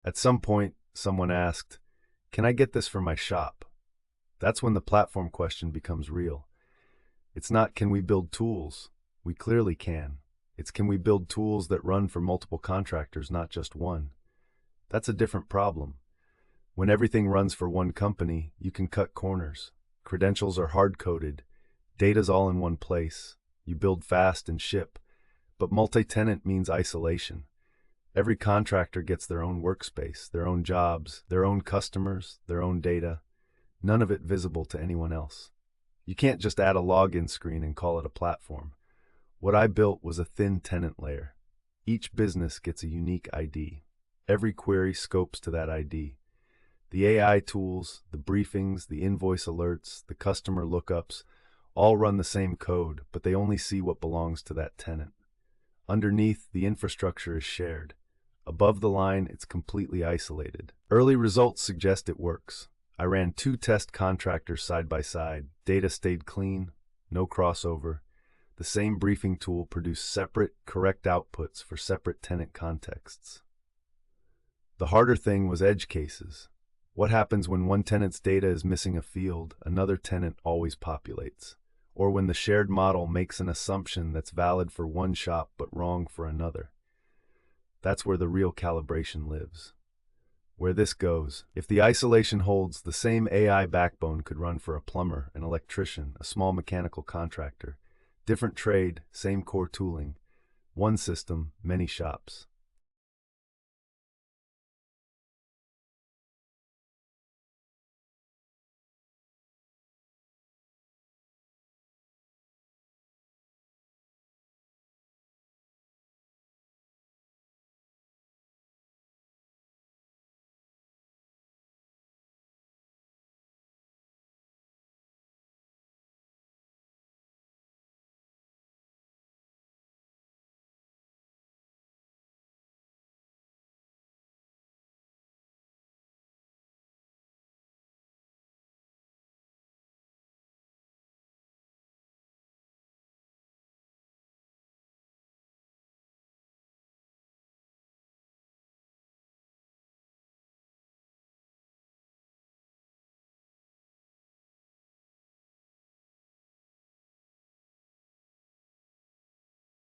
At some point, someone asked, "Can I get this for my shop?" That's when the platform question becomes real. It's not, can we build tools? We clearly can. It's, can we build tools that run for multiple contractors, not just one? That's a different problem. When everything runs for one company, you can cut corners. Credentials are hard-coded. Data's all in one place. You build fast and ship. But multi-tenant means isolation. Every contractor gets their own workspace, their own jobs, their own customers, their own data. None of it visible to anyone else. You can't just add a login screen and call it a platform. What I built was a thin tenant layer. Each business gets a unique ID. Every query scopes to that ID. The AI tools, the briefings, the invoice alerts, the customer lookups, all run the same code, but they only see what belongs to that tenant. Underneath, the infrastructure is shared. Above the line, it's completely isolated. Early results suggest it works. I ran 2 test contractors side by side. Data stayed clean, no crossover. The same briefing tool produced separate, correct outputs for separate tenant contexts. The harder thing was edge cases. What happens when one tenant's data is missing a field, another tenant always populates? Or when the shared model makes an assumption that's valid for one shop but wrong for another? That's where the real calibration lives. Where this goes, if the isolation holds, the same AI backbone could run for a plumber, an electrician, a small mechanical contractor. Different trade, same core tooling. One system, many shops.